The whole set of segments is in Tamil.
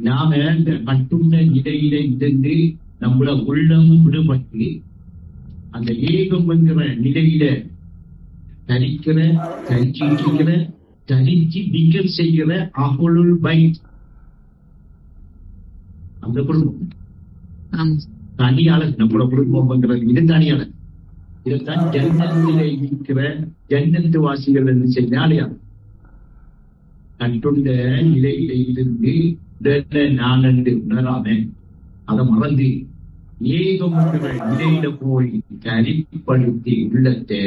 நாம இந்த கட்டுண்ட நிலையில இருந்து நம்மள உள்ளம் விடுபட்டு அந்த ஏகம் என்கிற நிலையில தரிச்சு திகர் செய்கிற அகுலுல் பைத் அந்த குடும்பம் தனி அழகு. நம்மளோட குடும்பம் இது தனி அழகு. இதைத்தான் ஜன்னத்திலே இருக்கிற ஜன்னத்து வாசிகள் என்று செய்தாலையா கட்டுண்ட நிலையில இருந்து நான் என்று உணராம அதை மறந்து ஏகம் நிலையில போய் தனிப்படுத்தி உள்ளத்தை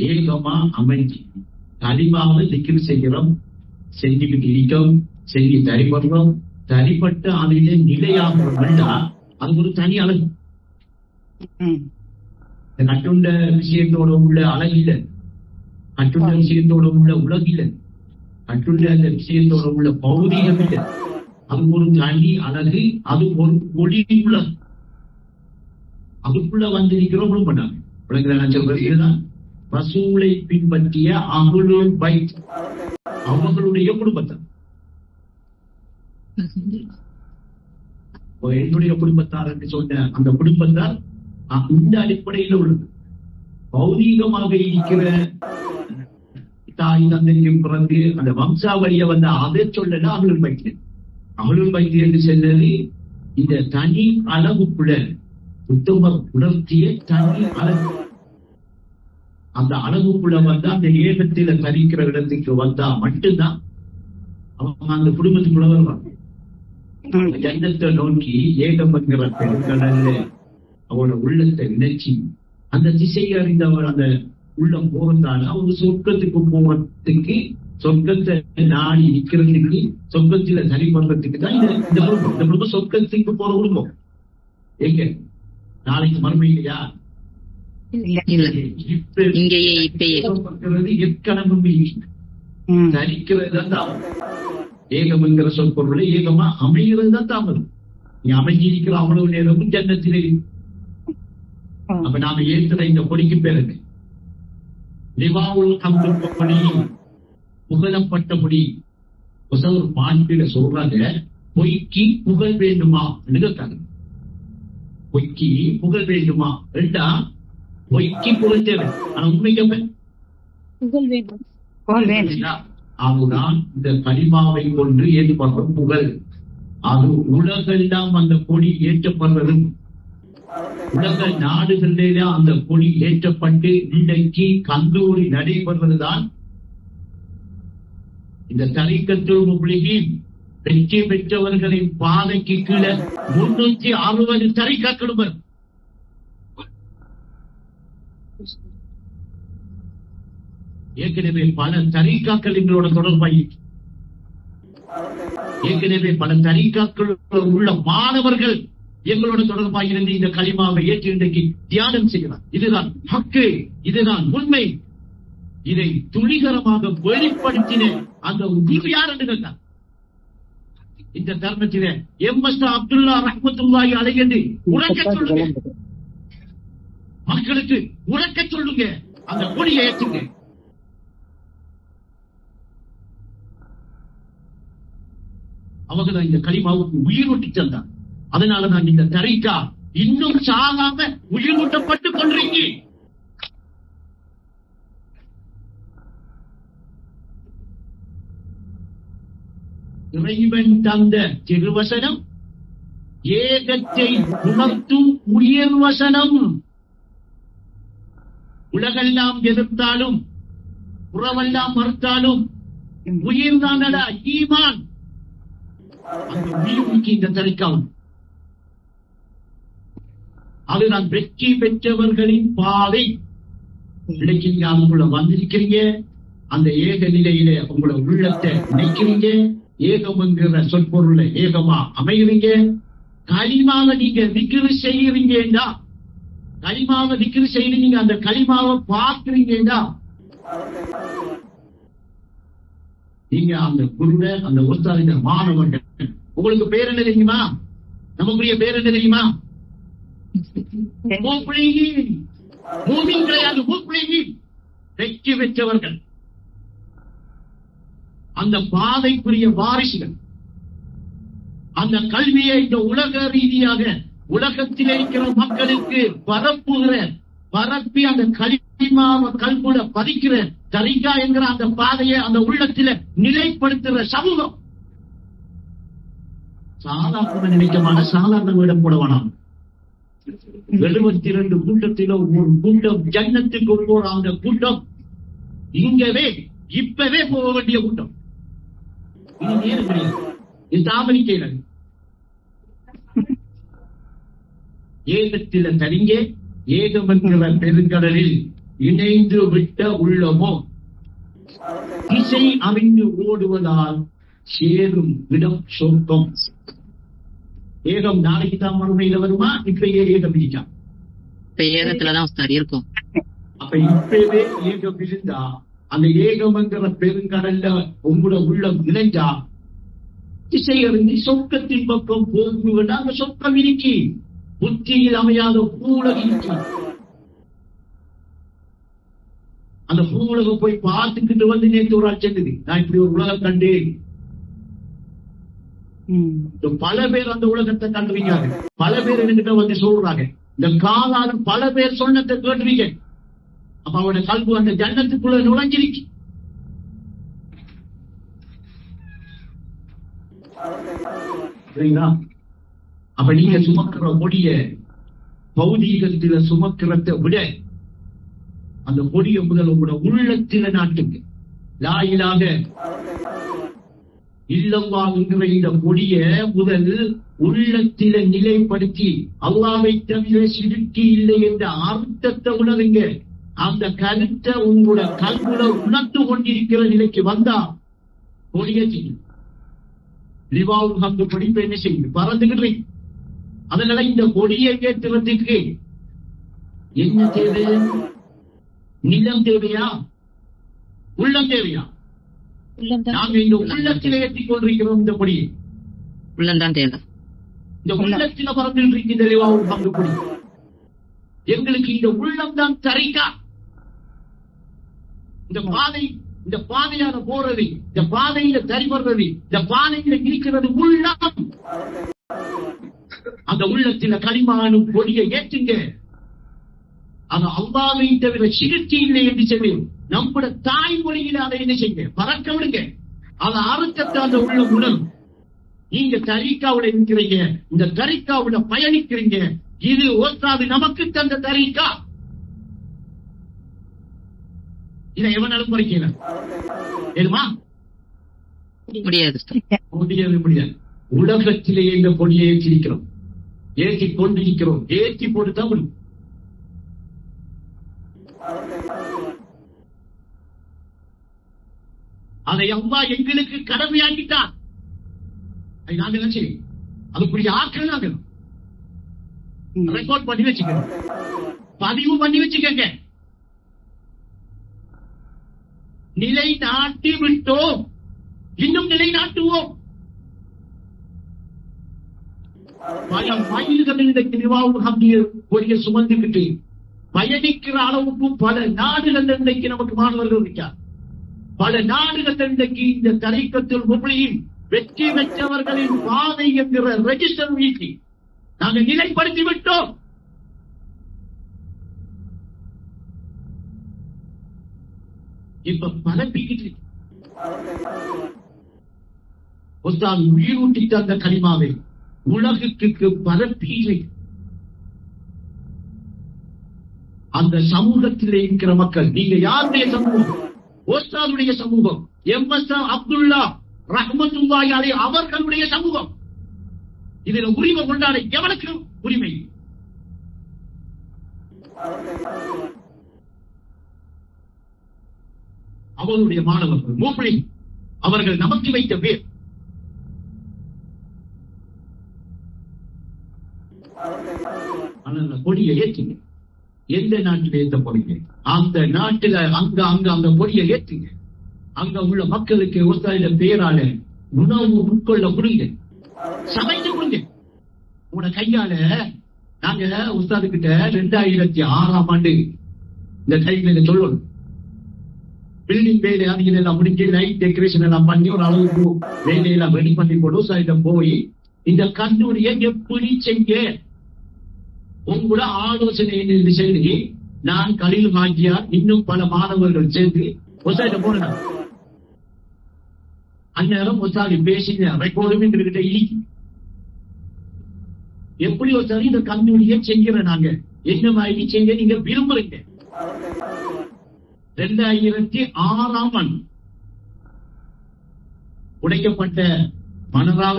ஏகமா அமைஞ்சு தனிமாவை திக்கில் செய்கிறோம், செஞ்சுக்கிட்டு இருக்கோம், செஞ்சு தரிப்படுறோம். தனிப்பட்ட அதிலே நிலையாக வேண்டா அது ஒரு தனி அழகு. கட்டுண்ட விஷயத்தோட உள்ள அழகு இல்லை, கட்டுண்ட விஷயத்தோட உள்ள உலகு இல்லை, கட்டுண்ட அந்த விஷயத்தோட உள்ள பௌதீகம் இல்லை. அது ஒரு தனி அழகு, அது ஒரு ஒளி உலகு. அதுக்குள்ள வந்திருக்கிறோம் பண்ணாங்க. உலகில நான் சொல்றது இதுதான் ரசூலை பின்பற்றிய அஹ்லுல் பைத் அவர்களுடைய குடும்பத்தார். என்னுடைய குடும்பத்தார் என்று சொன்ன அந்த குடும்பத்தார் இந்த அடிப்படையில் உள்ளது. பௌதீகமாக இருக்கிற தாய் தந்தைக்கு பிறந்து அந்த வம்சாவளிய வந்த அதை சொல்லல அஹ்லுல் பைத். அஹ்லுல் பைத் என்று சொன்னது இந்த தனி அளவுக்குள்ள உத்தமர் உணர்த்திய தனி அழகு. அந்த அளவுக்குள்ள வந்தா அந்த ஏகத்தில தரிக்கிற இடத்துக்கு வந்தா மட்டும்தான் அவங்க அந்த குடும்பத்துக்குள்ள வருவாங்க. ஜன்னத்தை நோக்கி ஏகம் என்கிற பெருங்கடல்ல அவரோட உள்ளத்தை இணைச்சி அந்த திசையை அறிந்தவர் அந்த உள்ளம் போகிறதால அவங்க சொர்க்கத்துக்கு போகிறதுக்கு, சொர்க்கத்தை நாடி நிக்கிறதுக்கு, சொர்க்கத்தில சரி பண்றதுக்கு தான் இந்த குடும்பம். இந்த குடும்பம் சொர்க்கத்துக்கு போற குடும்பம். எங்க நாளைக்கு மறுமை இல்லையா? ஏற்கனவே தரிக்கிறது தான் ஏகம் என்கிற சொல் பொருளை ஏகமா அமைகிறது தான் தாமதம். நீ அமைஞ்சிருக்கிற அவ்வளவு நேரமும் ஜன்னத்திலே. அப்ப நாம ஏற்றுற இந்த பொடிக்கு பேருங்க பொடி, புகழப்பட்ட பொடி. ஒரு பாட்டில சொல்றாங்க, பொய்க்கு புகழ் வேண்டுமா கேட்காங்க. பொய்க்கு புகழ் வேண்டுமா? ரெண்டா பொய்க்கு புகழ் தேவை, ஆனா உண்மைக்கு புகழ் வேண்டும். அதுதான் இந்த கலிமாவை கொண்டு ஏற்படுற புகழ். அது உலகெல்லாம் அந்த கொடி ஏற்றப்படுறதும், உலக நாடுகளிலே அந்த கொடி ஏற்றப்பட்டு இன்றைக்கு கந்தூரி நடைபெறுவதுதான் இந்த தரிக்கத்துல் முஃப்லிஹீன் வெற்றி பெற்றவர்களின் பாதைக்கு கீழே 360 தரிக்காக்களும் வரும். ஏற்கனவே பல தரிக்காக்கள் எங்களோட தொடர்பாகி, ஏற்கனவே பல தரிக்காக்கள் உள்ள மாணவர்கள் எங்களோட தொடர்பாக இருந்து இந்த கலிமாவை ஏற்று இன்றைக்கு தியானம் செய்கிறார். இதுதான் ஹக்கு, இதுதான் உண்மை. இதை துணிகரமாக வெளிப்படுத்தின அந்த குரு யார் என்று கேட்டார். இந்த தருணத்திலே எம்.எஸ். அப்துல்லா ரஹ்மத்துல்லாஹி அலைஹி என்று உறக்க சொல்லுங்க, மக்களுக்கு உறக்க சொல்லுங்க, அந்த கொடியை ஏற்றுங்க. அவங்க தான் இந்த கலிமாவுக்கு உயிர் ஊட்டி தந்தார். அதனாலதான் இந்த தரிகா இன்னும் சாகாம உயிர் ஊட்டப்பட்டுக் கொண்டிருக்கீங்க. இறைவன் தந்த திருவசனம் ஏகத்தை உணர்த்தும் உயர் வசனம். உலகெல்லாம் எதிர்த்தாலும், புறவெல்லாம் மறுத்தாலும் உயிர் தானடா ஈமான். அந்த உயிருக்கு இந்த தரிக்காவும் அதுதான் வெற்றி பெற்றவர்களின் பாதை. இன்றைக்கு நீங்க அவங்கள வந்திருக்கிறீங்க, அந்த ஏக நிலையில உங்களோட உள்ளத்தை நினைக்கிறீங்க, ஏகம் என்கிற சொற்பொருளை ஏகமா அமைகிறீங்க. களிமாவை நீங்க திக்ரு செய்யறீங்கடா, களிமாவை திக்ரு செய்யறீங்க, அந்த களிமாவை பார்க்கிறீங்கடா, நீங்க அந்த குருவை, அந்த உஸ்தாதின மாணவர்கள். உங்களுக்கு பேர் என்ன தெரியுமா? நமக்குரிய பேர் என்ன தெரியுமா? கிடையாது, வெற்றி பெற்றவர்கள், அந்த பாதைக்குரிய வாரிசுகள். அந்த கல்வியை இந்த உலக ரீதியாக உலகத்தில் இருக்கிற மக்களுக்கு பரப்பி அந்த கலிமாவை கல்குல பதிக்கிற தரிகா என்கிற அந்த பாதையை அந்த உள்ளத்தில நிலைப்படுத்துற சமூகம். சாதாரண நினைக்கமான சாதாரண வீடம் போட வேணாம். 72 கூட்டத்தில ஒரு கூட்டம் ஜன்னத்துக்கு போற அந்த கூட்டம் இப்பவே போக வேண்டிய கூட்டம். இது நேரம் கிடையாது. இது தாமரிக்கிறது. ஏகத்தில தரிங்க ஏகம் என்கிற பெருங்கடலில் இணைந்து விட்ட உள்ளமோ திசை அறிந்து ஓடுவதால் சேரும் இடம் சொர்க்கம். ஏகம் நாளைக்கு தான் மறுமையில வருமா? இப்பயே ஏகம் இருக்கா? ஏகத்துலதான் இருக்கும். அப்ப இப்பவே ஏகம் இருந்தா அந்த ஏகம் என்கிற பெருங்கடல்ல உங்களோட உள்ளம் இணைஞ்சா திசை அறிந்து சொர்க்கத்தின் பக்கம் போகுவிட அந்த சொர்க்கம் இருக்கி. புத்தியில் அமையாத பூவுலகம் இருக்கு. அந்த பூவுலகம் போய் பார்த்துக்கிட்டு வந்து நேற்று ஒரு ஆள் சென்றது, நான் இப்படி ஒரு உலகம் கண்டேன். பல பேர் அந்த உலகத்தை கண்டுவீங்க. பல பேர் என்கிட்ட வந்து சொல்றாங்க. இந்த காலால பல பேர் சொன்னதை கேட்டுவீங்க. அப்ப அவனோட கல்வி அந்த ஜன்னத்துக்குள்ள நுழைஞ்சிருக்கு. சரிங்களா? அப்ப நீங்க சுமக்கிற கொடிய பௌதீகத்தில சுமக்கிறத விட அந்த கொடிய முதல் உங்களோட உள்ளத்தில நாட்டுங்க. லா இலாஹ இல்லல்லாஹ் என்கிற இந்த கொடிய முதல் உள்ளத்தில நிலைப்படுத்தி அல்லாஹ்வை தவிர சிறுக்கி இல்லை என்ற அர்த்தத்தை உணருங்க. அந்த கருத்தை உங்களோட கல்வில உணர்ந்து கொண்டிருக்கிற நிலைக்கு வந்தா கொடிய செய்யும். ரிவாவுல் ஹம்து படிப்பு என்ன செய்யும்? பறந்துகிட்டு. அதனால இந்த கொடியை ஏற்றுவதற்கு என்ன தேவை? நிலம் தேவையா? உள்ளம் தேவையா? நாங்க இந்த உள்ளத்தில் ஏற்றிக் கொண்டிருக்கிறோம். இந்த கொடியை உள்ளம்தான் தேவை. இந்த உள்ளத்தில பறந்துட்டு இருக்கு இந்த ரிவாவுல் ஹம்து கொடி. எங்களுக்கு இந்த உள்ளம் தான் தரிகா. இந்த பாதையான போறது, இந்த பாதையில தரிவர்றது, இந்த பாதையில இருக்கிறது உள்ளம். அந்த உள்ளத்தில கலிமானும் கொடியை ஏற்றுங்க. அது அல்லாஹ்வை தவிர சிறுக்கி இல்லை என்று சொல்லி நம்முடைய தாய்மொழியில அதை என்ன செய்யுங்க? பறக்க விடுங்க. அதை அறுக்கத்தை அந்த உள்ள உணரும். நீங்க தரிகாவுல இருக்கிறீங்க, இந்த தரிகாவுல பயணிக்கிறீங்க. இது ஒத்தாது நமக்கு தந்த தரிகா. இதை எவனாலும் குறைக்கல ஏதுமா? முடியாது. உலகத்திலேயே இந்த கொடியை ஏற்றிருக்கிறோம், ஏற்றி கொண்டிருக்கிறோம். ஏற்றி போட்டுதான் முடியும். அதை அல்லாஹ் எங்களுக்கு கடமையாக்கிட்டான். அதை நாங்க என்ன செய்யும்? அதுக்குரிய ஆட்கள் நாங்கள் ரெக்கார்ட் பண்ணி வச்சுக்கணும், பதிவு பண்ணி வச்சுக்கங்க. நிலை நாட்டி விட்டோம், இன்னும் நிலை நாட்டுவோம். பல மைல்கள் இன்றைக்கு ரிவாவுல் ஹம்து கொடியை சுமந்துக்கிட்டு பயணிக்கிற அளவுக்கு பல நாடுகள் இன்றைக்கு நமக்கு மாணவர்கள் இருக்கார். பல நாடுகள் இன்றைக்கு இந்த தரிக்கத்தில் முப்ளியின் வெற்றி பெற்றவர்களின் பாதை என்கிற ரெஜிஸ்டர் வீட்டி நாங்கள் நிலைப்படுத்தி விட்டோம். இப்ப பரப்பிக்கிட்டு உயிரூட்டி தந்த கலிமாவை உலகுக்கு பரப்பி அந்த சமூகத்திலே இருக்கிற மக்கள், நீங்க யாருடைய சமூகம்? ஓஸ்தாதுடைய சமூகம், எம்.எஸ். அப்துல்லா ரஹ்மத்துல்லாஹி அலைஹி அவர்களுடைய சமூகம். இதுல உரிமை கொண்டாட எவனுக்கு உரிமை? அவர்களுடைய மாணவர்கள் மூப்பளி அவர்கள் நமக்கு வைத்த பேர். கொடியை ஏற்றுங்க. எந்த நாட்டில் ஏற்ற போறீங்க அந்த நாட்டில அங்க அந்த கொடியை ஏற்றுங்க. அங்க உள்ள மக்களுக்கு உஸ்தாதில பேரால உணவு உட்கொள்ள கொடுங்க, சமைச்சு கொடுங்க. உங்களோட கையால நாங்க உஸ்தாது கிட்ட 2006ஆம் ஆண்டு இந்த கையில சொல்லணும், பில்டிங் வேலை அதிகம் எல்லாம் முடிஞ்சு லைட் டெக்கரேஷன் எல்லாம் பண்ணி ஒரு அளவுக்கு வேலையெல்லாம் ரெடி பண்ணி போட்டு உஸ்தாதிடம் போய் இந்த கல்லூரியை எப்படி செய்ய உங்களோட ஆலோசனை என்று சொல்லி நான் கலீல் ஹாஜியார் இன்னும் பல மாணவர்கள் சேர்ந்து ஒசாட்ட போனேன். அந்நேரம் ஒசாரி பேசின ரெக்கார்டும் எங்ககிட்ட இருக்கு. எப்படி ஒசாரி இந்த கல்லூரியை செய்கிற நாங்க என்ன மாதிரி செய்ய நீங்க விரும்புறீங்க. 2006 உடைக்கப்பட்ட மணலாக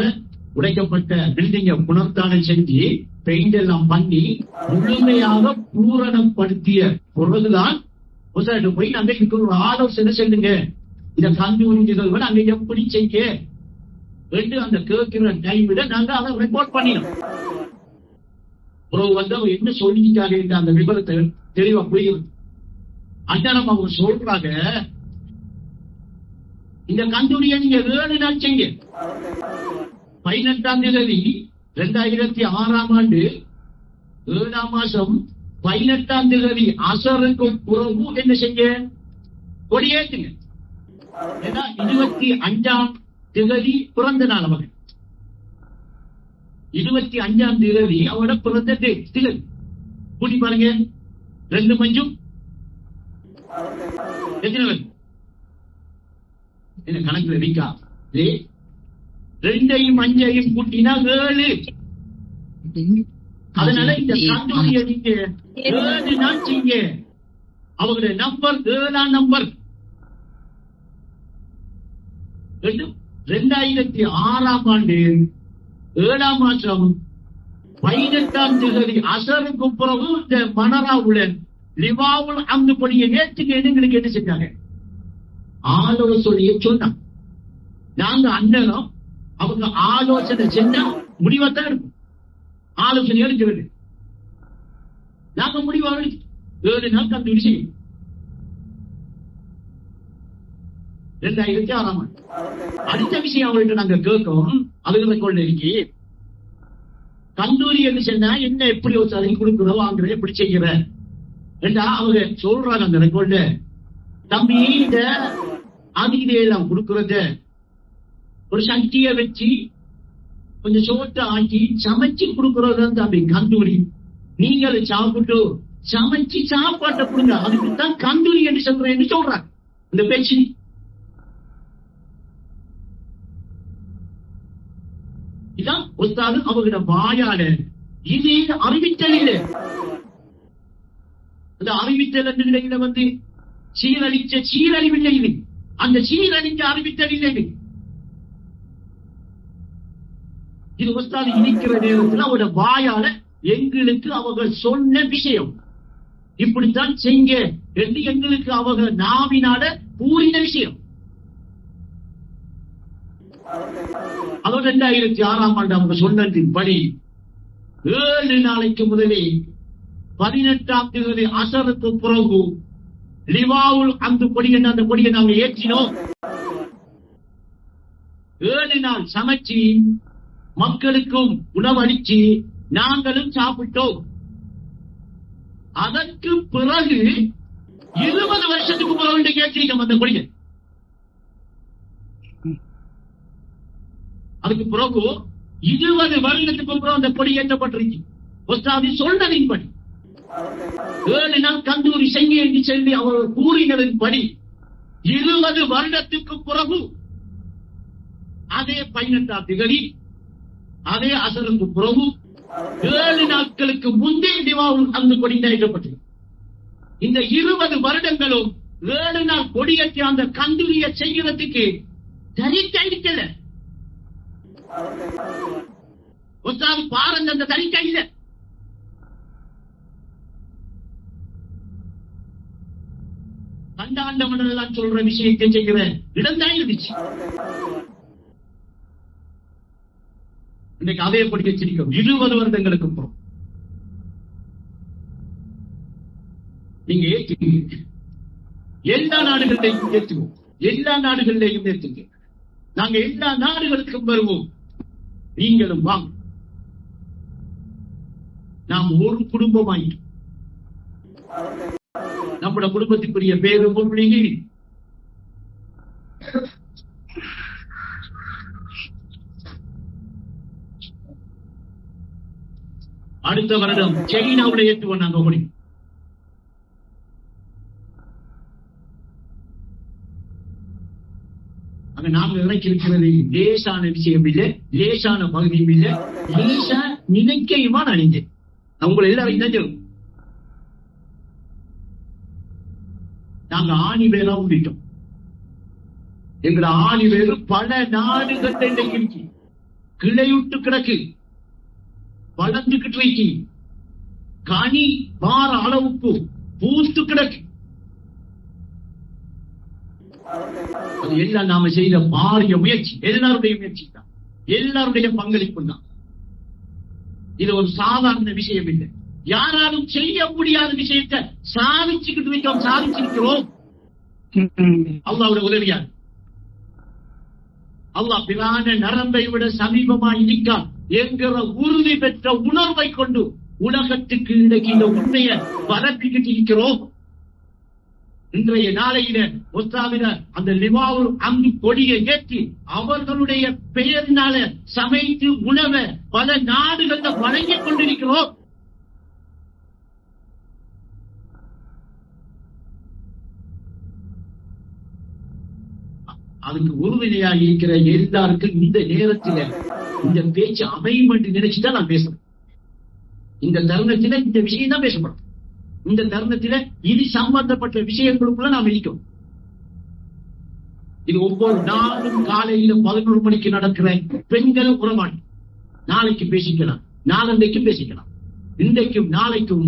உடைக்கப்பட்ட பில்டிங்கை புனர்த்தான செஞ்சு பெயிண்ட் எல்லாம் பண்ணி முழுமையாக பூரணப்படுத்திய பொழுதுதான் போய் நாங்க இதுக்கு ஒரு ஆலோசனை செல்லுங்க. இந்த கல்லூரி நிகழ்வு நாங்க எப்படி செய்ய என்று அந்த கேட்கிற டைம்ல நாங்க அதை ரெக்கார்ட் பண்ணினோம். அவங்க என்ன சொல்லிட்டாங்க அந்த விவரத்தை தெளிவா புரியும். அண்ணனம் அவங்க சொல்றாங்க, இந்த கல்லூரியை நீங்க 7 நாள் செய்ய. 18ஆம் தேதி 2006 7ஆம் மாசம் 18ஆம் தேதி அசருக்கு புறவு என்ன செய்ய கொடியேற்றுங்க. ஏன்னா 25ஆம் தேதி பிறந்த நாள் அவன். 25ஆம் தேதி அவரோட பிறந்த திகதி கூட்டி பாருங்க. 2 மஞ்சும் எத்தனை என்ன கணக்குல வைக்கா 2ஐயும் 5ஐயும் கூட்டினா 7. அதனால இந்த கல்லூரியை நீங்க 7 நாள் செய்ய. அவங்களுடைய நம்பர் 7ஆம் நம்பர். 2006 7ஆம் மாசம் 18ஆம் தேதி அசருக்கு பிறகு இந்த மனராவுடன் லிவாவுல் அந்த படியை நேற்றுக்கு எங்களுக்கு என்ன செஞ்சாங்க ஆலோசனையை சொன்னாங்க. நாங்க அண்ணனும் அவங்க ஆலோசனை செஞ்சா முடிவாத்தான் இருக்கும். ஆலோசனை எடுக்கிறது நாங்க முடிவாக 7 நாள் கல்லூரி செய்யும். 2006 அடுத்த விஷயம் அவங்கள்ட்ட நாங்க கேட்கும். அதுகளை கொள்ள இருக்கி கல்லூரி என்று சொன்னா என்ன எப்படி ஒரு சரி கொடுக்குறோம் வாங்குற எப்படி செய்கிற என்றா அவங்க சொல்றாங்க. அந்த ரெக்கார்ட்ல தம்பி இந்த ஆதிதையெல்லாம் கொடுக்கறத ஒரு சக்தியை வச்சு கொஞ்சம் சோத்தை ஆக்கி சமைச்சு கொடுக்கறது தம்பி கந்தூரி. நீங்கள் சாப்பிட்டு சமைச்சு சாப்பாட்டை கொடுங்க, அதுக்குத்தான் கந்தூரி என்று சொல்றேன்னு சொல்றாங்க. இந்த பேச்சு இதான் ஒத்தாது அவங்களோட வாயால. இது அறிவித்தல் இல்லை. அந்த அறிவித்தல் என்று வந்து சீரழிச்ச சீரழிவில்லை. இது அந்த சீரழிஞ்ச அறிவித்தல் இல்லை. இது ஒத்தாது இருக்கிற நேரத்தில் அவரோட வாயால எங்களுக்கு அவங்க சொன்ன விஷயம் இப்படித்தான் செய்ய என்று எங்களுக்கு அவங்க நாவினால கூறின விஷயம். அதோட 2006 அவங்க சொன்னதின்படி 7 நாளைக்கு முதலே 18ஆம் தேதி அசருக்கு பிறகு லிவாவுல் அந்த கொடியை நாங்க ஏற்றினோம். 7 நாள் சமைச்சு மக்களுக்கும் உணவளிச்சு நாங்களும் சாப்பிட்டோம். அதற்கு பிறகு 20 வருஷத்துக்கு பிறகு ஏற்றிருக்கோம் அந்த கொடியை. அதுக்கு பிறகு 20 வருடத்துக்கு அப்புறம் அந்த கொடி ஏற்றப்பட்டிருக்கு. சொன்னதின்படி 7 நாள் கந்தூரி செய்ய என்று சொல்லி அவர்கள் கூறினதின்படி 20 வருடத்துக்கு பிறகு அதே 18ஆம் தேதி அதே அசருக்கு பிறகு 7 நாட்களுக்கு முந்தைய திவாவுல் அந்த கொடி ஏற்றப்பட்டது. இந்த 20 வருடங்களும் 7 நாள் கொடியேற்றி அந்த கந்தூரியை செய்கிறதுக்கு தரிக்கல. பாருங்க அந்த தரிக்கை இல்ல. கண்டாண்டவன் எல்லாம் சொல்ற விஷயத்தை செய்கிற இடம்தான் இருந்துச்சு. இன்னைக்கு அதே படி வச்சிருக்கோம். 20 வருடங்களுக்கு அப்புறம் நீங்க ஏற்றுக்கீங்க. எல்லா நாடுகளிலையும் ஏற்றுவோம். எல்லா நாடுகளிலையும் ஏற்றுங்க. நாங்க எல்லா நாடுகளுக்கும் வருவோம். நீங்களும் வாங்க. நாம் ஒரு குடும்பமாயிட்டோம். நம்முடைய குடும்பத்துக்குரிய பேரு பொருளிங்க. அடுத்த வருடம் சைனாவுல ஏற்றுவோம் நாங்க கொடி. அங்க நாங்க இறக்கிருக்கிறது லேசான விஷயம் இல்லை, லேசான பகுதியும் இல்லை, லேசா நினைக்கையுமா நினைஞ்சேன். உங்களை எல்லாரும் என்ன சொல்லும், நாங்க ஆணி வேலா முடிட்டோம். எங்களோட ஆணி வேறு பல நாடுகள் இருக்கு, கிளையுட்டு கிடக்கு, வளர்ந்துகிட்டு வைக்கி, கனி வார அளவுக்கு பூத்து கிடக்கு. அது எல்லாம் நாம செய்த பாரிய முயற்சி, எல்லாருடைய முயற்சி தான், எல்லாருடைய பங்களிப்பு தான். இது ஒரு சாதாரண விஷயம் இல்லை. யாராலும் செய்ய முடியாத விஷயத்தை சாதிச்சுக்கிட்டு வைக்கிறோம், சாதிச்சிருக்கிறோம். அல்லாஹ்வுடைய உதவியா. அல்லாஹ் பிரான நரம்பை விட சமீபமா இருக்கான் என்கிற உறுதி பெற்ற உணர்வை கொண்டு உலகத்துக்கு இன்றைக்கு இந்த உண்மையை பரப்பிக்கிட்டு இருக்கிறோம். இன்றைய நாளையில ஒஸ்தாவில அந்த லிவாவுல் அங்கு கொடியை ஏற்றி அவர்களுடைய பெயரினால சமைத்து உணவை பல நாடுகள்ல வழங்கிக் கொண்டிருக்கிறோம். அதுக்கு உறுதுணையாக இருக்கிற எல்லாருக்கும் இந்த நேரத்தில் இந்த பேச்சு அமையும் என்று நினைச்சுதான் நான் பேசுறேன். இந்த தருணத்தில இந்த விஷயம் தான் பேசப்படும். இந்த தருணத்தில இது சம்பந்தப்பட்ட விஷயங்களுக்குள்ள நாம் இருக்கோம். இது ஒவ்வொரு நாளும் காலையில 11 மணிக்கு நடக்கிற பெண்கள் உறவாடி நாளைக்கு பேசிக்கலாம், நாளன்றைக்கும் பேசிக்கலாம். இன்றைக்கும் நாளைக்கும்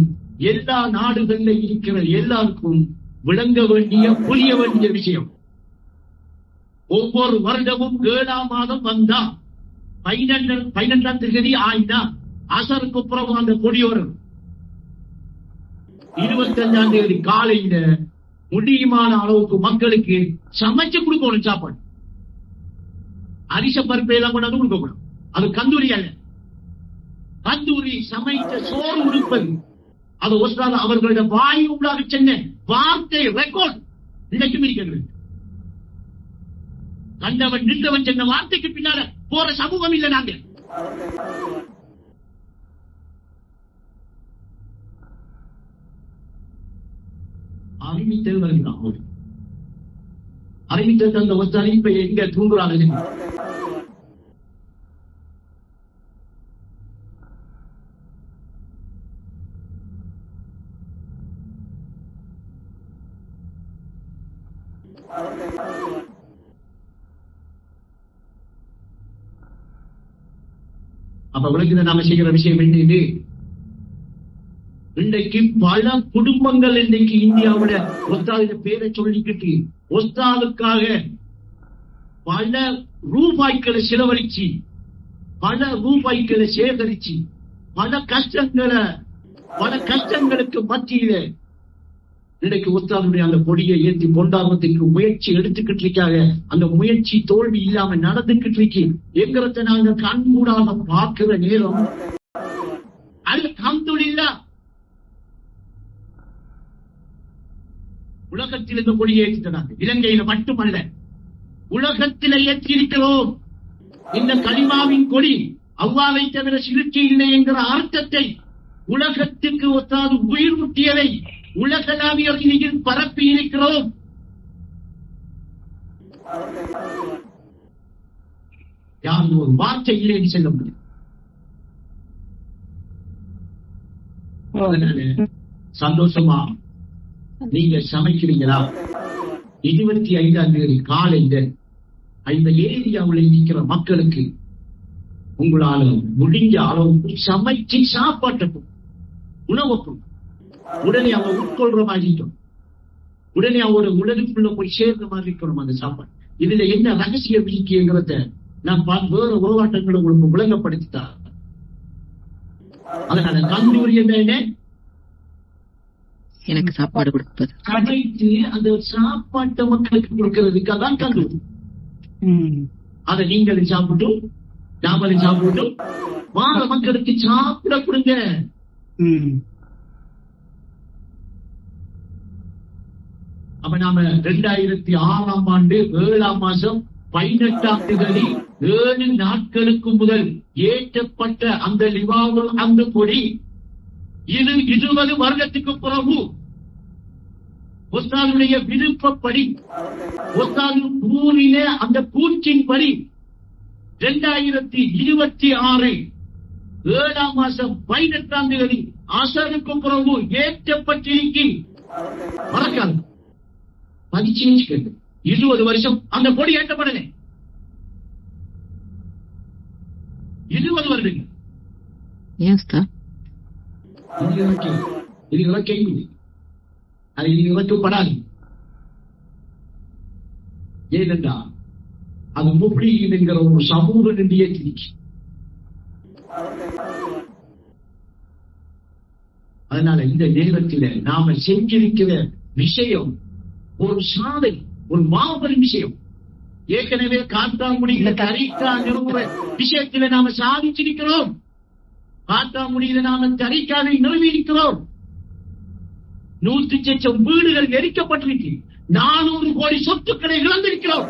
எல்லா நாடுகள்ல இருக்கிற எல்லாருக்கும் விளங்க வேண்டிய, புரிய வேண்டிய விஷயம். ஒவ்வொரு வருடமும் 7ஆம் மாதம் வந்தா 12ஆம் தேதி ஆயினா அசருக்கு பிறகு அந்த கொடி வரும். 25ஆம் தேதி காலையில முடியுமான அளவுக்கு மக்களுக்கு சமைச்சு கொடுக்கணும் சாப்பாடு. அரிச பருப்பு எல்லாம் கொண்டாந்து கொடுக்க கூடாது. அது கந்தூரி அல்ல. கந்தூரி சமைத்த சோறு உடுப்பது அது ஒன்றாக அவர்களுடைய வாயு உள்ளாக சென்ன வார்த்தை ரெக்கார்ட் இன்றைக்கும் இருக்கிறது. கண்டவன் நின்றவன் சென்ற வார்த்தைக்கு பின்னால போற சமூகம் இல்லை நாங்க. அறிவித்தல் வருகிறான். அறிவித்தல் அந்த ஒரு அறிவிப்பை எங்க தூங்குறாங்க. அப்ப உலகில நாம செய்கிற விஷயம் என்ன? இன்றைக்கு பல குடும்பங்கள் இன்றைக்கு இந்தியாவோட ஒஸ்தாத பேரை சொல்லிக்கிட்டு ஒஸ்தாதுக்காக பல ரூபாய்களை செலவழிச்சு, பல ரூபாய்களை சேகரிச்சு, பல கஷ்டங்களுக்கு மத்தியில இன்றைக்கு ஒஸ்தாதுடைய அந்த கொடியை ஏற்றி கொண்டாடுறதுக்கு முயற்சி எடுத்துக்கிட்டு இருக்காங்க. அந்த முயற்சி தோல்வி இல்லாம நடந்துகிட்டு இருக்கு. எங்கிறத நாங்க கண்கூடாக பார்க்கிற நேரம் அல்ஹம்துலில்லாஹ் உலகத்தில் இந்த கொடியை ஏற்றினாங்க. இலங்கையில மட்டுமல்ல, உலகத்தில ஏற்றிருக்கிறோம். இந்த கலிமாவின் கொடி அல்லாஹ்வை தவிர சிறுக்கி இல்லை என்கிற அர்த்தத்தை உலகத்துக்கு ஒத்தாது உயிர் ஊட்டியதை உலகளாவிய ரீதியில் பரப்பி இருக்கிறோம். யாரும் ஒரு வார்த்தை இல்லை என்று சொல்ல முடியும். சந்தோஷமா நீங்க சமைக்கிறீங்களா? 25ஆம் தேதி காலையில இந்த ஏரியாவில் இருக்கிற மக்களுக்கு உங்களால முடிஞ்ச அளவுக்கு சமைச்சு சாப்பாட்டுக்கும் உணவுக்கும் உடனே அவங்க உட்கொள்ற மாதிரி இருக்கணும். உடனே அவரோட உடலுக்குள்ள போய் சேர்ந்த மாதிரி இருக்கணும் அந்த சாப்பாடு. இதுல என்ன ரகசியம் இருக்குங்கிறத நான் வேற உருவாட்டங்களை உங்களுக்கு விளங்கப்படுத்தித்தான். அதனால கந்தூரி என்ன? எனக்கு சாப்பாடு கொடுப்பது, சமைத்து அந்த சாப்பாட்டை மக்களுக்கு கொடுக்கறதுக்கு அதான் கந்தூரி. அதை நீங்களும் சாப்பிட்டும் நாமளும் சாப்பிட்டும் வார மக்களுக்கு சாப்பிட கொடுங்க. அப்ப நாம 2006ஆம் ஆண்டு 7ஆம் மாசம் 18ஆம் தேதி 7 நாட்களுக்கு முதல் ஏற்றப்பட்ட அந்த லிவாவுல் அந்த கொடி இது 20 வருடத்துக்கு பிறகு உஸ்தாதுடைய விருப்பப்படி உஸ்தாது கூறின அந்த கூற்றின்படி 2026 7ஆம் மாசம் 18ஆம் தேதி அசருக்கு பிறகு ஏற்றப்பட்டிருக்கி மறக்காது பதிச்சு 20 வருஷம் அந்த கொடி ஏற்றப்படலை. 20 வருடங்கள் இது கேள்வி அது இவற்றுப்படாது. ஏனென்றா அது முப்ளீன் என்கிற ஒரு சமூக நிதியை திரிச்சு. அதனால இந்த நேரத்தில் நாம செஞ்சிருக்கிற விஷயம் ஒரு சாதனை, ஒரு மாபெரும் விஷயம். ஏற்கனவே காத்தாங்குடியில தரிக்கா நிறுவன விஷயத்தில் நாம சாதிச்சிருக்கிறோம். காத்தாங்குடியில நாம தரிக்காவை நிறுவியிருக்கிறோம். 100 லட்சம் வீடுகள் எரிக்கப்பட்டிருக்கு. 400 கோடி சொத்துக்களை இழந்திருக்கிறோம்.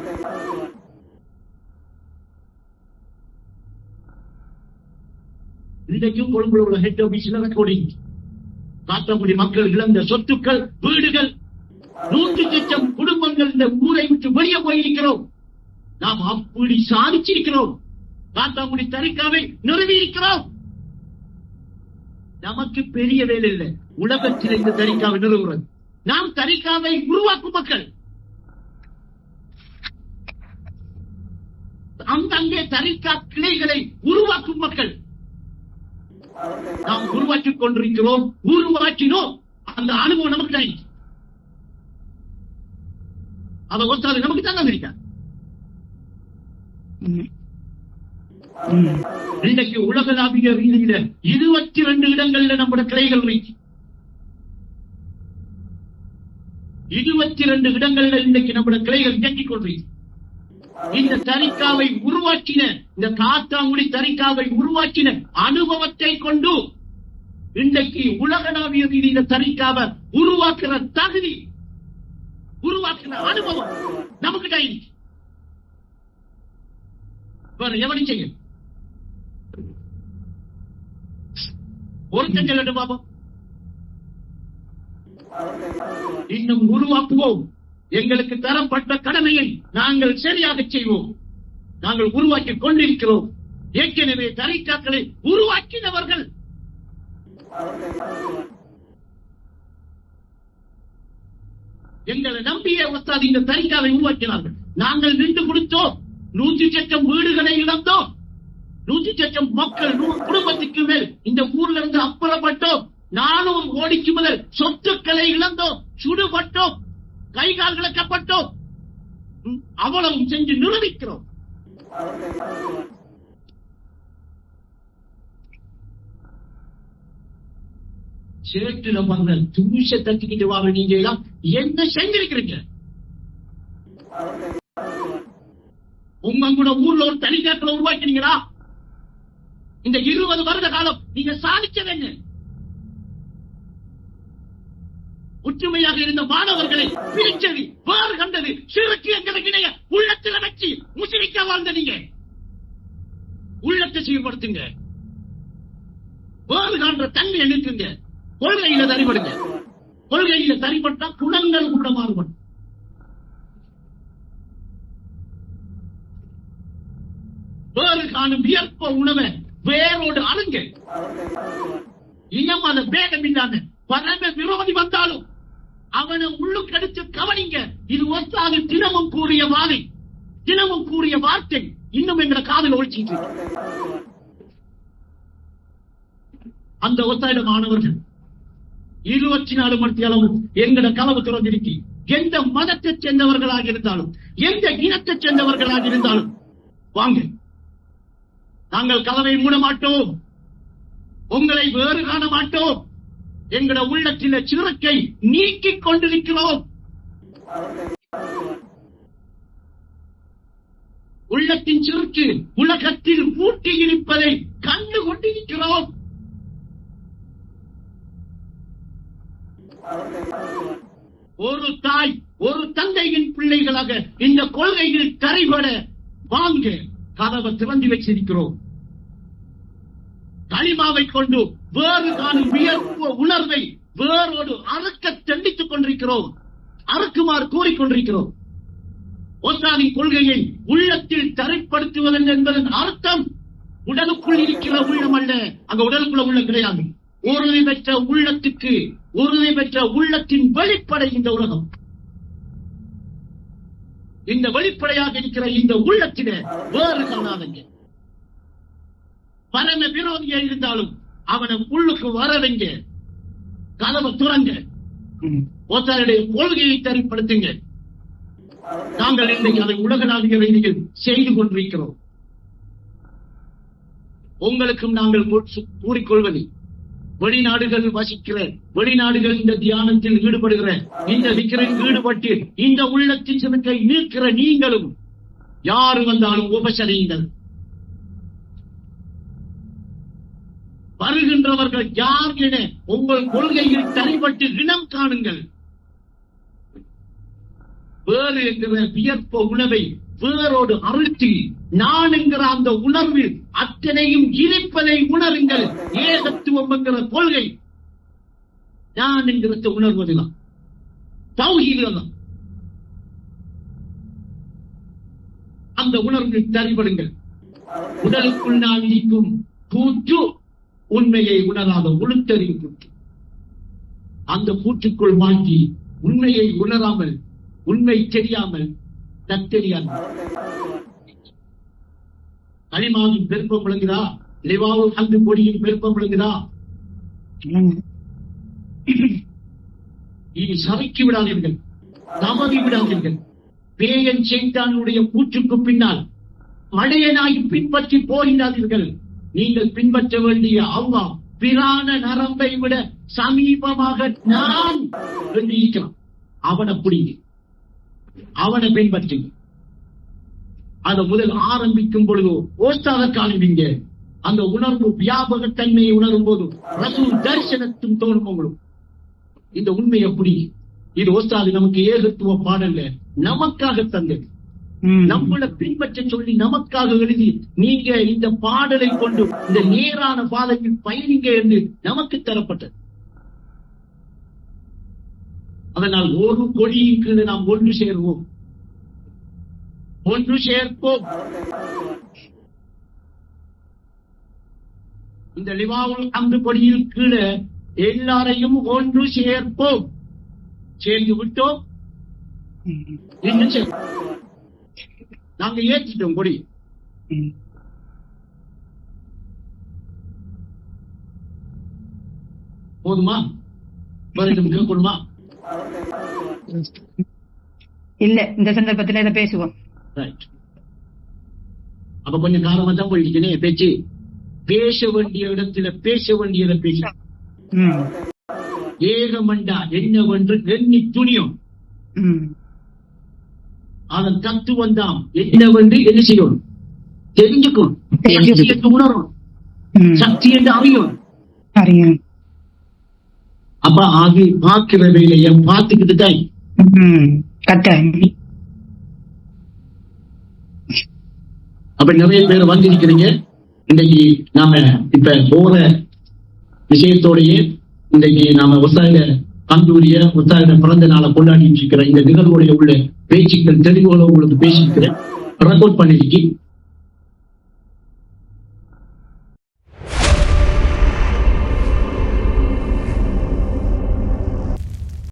இன்றைக்கும் கொழும்புல உள்ள ஹெட் ஆபீஸ்ல ரெக்கார்டிங். காத்தாங்குடி மக்கள் இழந்த சொத்துக்கள், வீடுகள், 100 லட்சம் குடும்பங்கள் இந்த ஊரை விட்டு வெளியே போயிருக்கிறோம். நாம் அப்படி சாதிச்சிருக்கிறோம். காத்தாங்குடி தரிக்காவை நிறுவி இருக்கிறோம். நமக்கு பெரிய வேலை இல்லை உலகத்தில் இந்த தரிக்காவை நிறுவுறது. நாம் தரிக்காவை உருவாக்கும் மக்கள். அங்கங்கே தரிக்கா கிளைகளை உருவாக்கும் மக்கள். நாம் உருவாக்கிக் கொண்டிருக்கிறோம், உருவாக்கினோம். அந்த அனுபவம் நமக்கு தான். அதை ஒருத்தாது நமக்கு தான் இருக்கா. இன்றைக்கு உலகளாவிய ரீதியில 22 இடங்கள்ல நம்முடைய கிளைகள் இருக்கு. 22 இடங்கள்ல இன்றைக்கு நம்முடைய கிளைகள் இயங்கிக் கொண்டிருக்கு. இந்த தரிக்காவை உருவாக்கின, இந்த காத்தாங்குடி தரிக்காவை உருவாக்கின அனுபவத்தை கொண்டு இன்றைக்கு உலகளாவிய ரீதியில தரிக்காவை உருவாக்குற தகுதி, உருவாக்குற அனுபவம் நமக்கு தான் இருக்கு. எவனி செய்ய ஒருத்தன் சொல்லட்டும் பாப்போம். இன்னும் உருவாக்குவோம். எங்களுக்கு தரப்பட்ட கடமையை நாங்கள் சரியாக செய்வோம். நாங்கள் உருவாக்கிக் கொண்டிருக்கிறோம். ஏற்கனவே தரிக்காக்களை உருவாக்கினவர்கள். எங்களை நம்பிய உஸ்தாது இந்த தரிக்காவை உருவாக்கினார்கள். நாங்கள் நின்று கொடுத்தோம். 100 லட்சம் வீடுகளை இழந்தோம். 100 லட்சம் மக்கள் குடும்பத்துக்கு மேல் இந்த ஊர்ல இருந்து அப்புறப்பட்டோம். 400 கோடிக்கு முதல் சொத்துக்களை இழந்தோம், சுடுபட்டோம், கைகால் இழக்கப்பட்டோம். அவ்வளவு செஞ்சு நிரூபிக்கிறோம். சேட்டுல வந்த தூச தட்டிக்கிட்டு வாங்க. நீங்க எல்லாம் என்ன செஞ்சிருக்கிறீங்க? உங்க கூட ஊர்ல ஒரு தனிக்காக்களை உருவாக்கினீங்களா? இந்த 20 வருட காலம் நீங்க சாதிச்சது என்ன? ஒற்றுமையாக இருந்த மாணவர்களை பிரிச்சது, வேறு கண்டது, சிறுக்கு எங்களுக்கு இணைய உள்ளத்தில் வச்சு முஸ்லிக்கா வாழ்ந்த நீங்க உள்ளத்தை சீர்படுத்துங்க. வேறு காண்ற தன்மை எழுத்துங்க. கொள்கையில தரிபடுங்க. கொள்கையில தரிபட்டா குணங்கள் கூட மாறுபடும். வேறு காணும் வியற்ப உணவை வேரோடு அணுங்க. இனம் அத பேதம் இல்லாத பரம விரோதி வந்தாலும் அவனை உள்ளுக்கு எடுத்து கவனிங்க. இது ஒத்தாது தினமும் கூறிய வாதை, தினமும் கூறிய வார்த்தை இன்னும் எங்களை காதில் ஒழிச்சிட்டு. அந்த ஒத்தாயிட மாணவர்கள் 24 மணி அளவு எங்கட கனவு திறந்திருக்கி. எந்த மதத்தை சேர்ந்தவர்களாக இருந்தாலும், எந்த இனத்தை சேர்ந்தவர்களாக இருந்தாலும் வாங்க. நாங்கள் கதவை மூட மாட்டோம். உங்களை வேறு காண மாட்டோம். எங்கட உள்ளத்தில சிறுக்கை நீக்கிக் கொண்டிருக்கிறோம். உள்ளத்தின் சிறுக்கு உலகத்தில் பூட்டி இருப்பதை கண்டு கொண்டிருக்கிறோம். ஒரு தாய் ஒரு தந்தையின் பிள்ளைகளாக இந்த கொள்கையில் கரைபட வாங்க கதவை திறந்து வச்சிருக்கிறோம். களிமாவை கொண்டு வேறு காணும் வியர்ப்பு உணர்வை வேறோடு அறுக்க தண்டித்துக் கொண்டிருக்கிறோம், அறுக்குமாறு கூறிக்கொண்டிருக்கிறோம். ஒஸ்தாதின் கொள்கையை உள்ளத்தில் தரைப்படுத்துவது என்பதன் அர்த்தம் உடலுக்குள் இருக்கிற உள்ளம் அல்ல, அங்க உடலுக்குள்ள உள்ள கிடையாது. உறுதி பெற்ற உள்ளத்துக்கு உறுதி பெற்ற உள்ளத்தின் வெளிப்படை இந்த உலகம். இந்த வெளிப்படையாக இருக்கிற இந்த உள்ளத்திலே வேறு காணாதங்க. பரம விரோதியா இருந்தாலும் அவனை உள்ளுக்கு வரவங்க, கதவை துறங்க, ஒருத்தருடைய கொள்கையை தரிப்படுத்துங்க. நாங்கள் இன்றைக்கு அதை உலகளாவிய ரீதியில் செய்து கொண்டிருக்கிறோம். உங்களுக்கும் நாங்கள் கூறிக்கொள்வது, வெளிநாடுகள் வசிக்கிற, வெளிநாடுகள் இந்த தியானத்தில் ஈடுபடுகிற, இந்த திக்கரில் ஈடுபட்டு இந்த உள்ளத்தின் சிறுக்கை நீக்கிற நீங்களும் யாரு வந்தாலும் உபசரியுங்கள். வருகின்றவர்கள் யார் என உங்கள் கொள்கையில் தனிப்பட்டு இனம் காணுங்கள். வேறு என்கிற வியர்ப்ப உணவை வேரோடு அறுத்தி நான் என்கிற அந்த உணர்வில் அத்தனையும் இருப்பதை உணருங்கள். ஏகத்துவம் என்கிற கொள்கை நான் என்கிற உணர்வதுதான் தௌஹீத். அந்த உணர்வில் தரிபடுங்கள். உடலுக்குள் நான் இருக்கும் கூற்று உண்மையை உணராத உளுத்தறிவு கூற்று. அந்த கூற்றுக்குள் மாற்றி உண்மையை உணராமல், உண்மை தெரியாமல், தத்தெரியாமல் களிமாவின் பெருப்பம் விளங்குதா? லிவாவுல் ஹம்து பொடியின் பெருப்பம் விளங்குதா? இனி சமைக்கு விடாதீர்கள், தவறி விடாதீர்கள். பேயன் செய்தானுடைய கூற்றுக்கு பின்னால் மடையனாய் பின்பற்றி போகிறாதீர்கள். நீங்கள் பின்பற்ற வேண்டிய அல்லாஹ் பிரான நரம்பை விட சமீபமாக நான் இருக்கிறான். அவனை புரியுங்க, அவனை பின்பற்றுங்க. அதை முதல் ஆரம்பிக்கும் பொழுது ஓஸ்தாக காணுவீங்க. அந்த உணர்வு வியாபகத்தன்மையை உணரும் போது ரசூல் தரிசனத்தும் தோணும் உங்களுக்கு. இந்த உண்மை எப்படி? இது ஓஸ்தாது நமக்கு ஏகத்துவ பாடல்ல நமக்காக தந்தது, நம்மளை பின்பற்ற சொல்லி நமக்காக எழுதி நீங்க இந்த பாடலை கொண்டு இந்த நேரான பாதையில் பயணிங்க என்று நமக்கு தரப்பட்டது. அதனால் ஒரு கொடியின் கீழ் நாம் ஒன்று சேர்வோம், ஒன்று சேர்ப்போம். இந்த லிவாவுல் ஹம்து கொடியில் கீழே எல்லாரையும் ஒன்று சேர்ப்போம். சேர்ந்து விட்டோம், இன்னும் நாங்க ஏற்றிட்டோம் கொடி. போதுமா? கேட்கணுமா? இல்ல, இந்த சந்தர்ப்பத்தில் இதை பேசுவோம். அப்ப கொஞ்சம் காலமா தான் போயிடுச்சுனே பேச்சு. பேச வேண்டிய இடத்துல பேச வேண்டியதை பேச ஏகமண்டா என்னவென்று எண்ணி துணியும். அதன் தத்துவம் தான் என்னவென்று என்ன செய்யும் தெரிஞ்சுக்கும், உணரும், சக்தி என்று அறியும். அப்ப ஆகி பார்க்கிற வேலையை பார்த்துக்கிட்டு தான் அப்ப நிறைய பேர் வந்திருக்கிறீங்க. இன்றைக்கு நாம இப்ப போற விஷயத்தோடையே இன்றைக்கு நாம உஸ்தாத கந்தூரிய உஸ்தாத பிறந்த நாளை கொண்டாடிட்டு இருக்கிற இந்த நிகழ்வுடைய உள்ள பேச்சுக்கள் தெளிவுகளை உங்களுக்கு பேசியிருக்கிறேன், ரெக்கார்ட் பண்ணிருக்கேன்.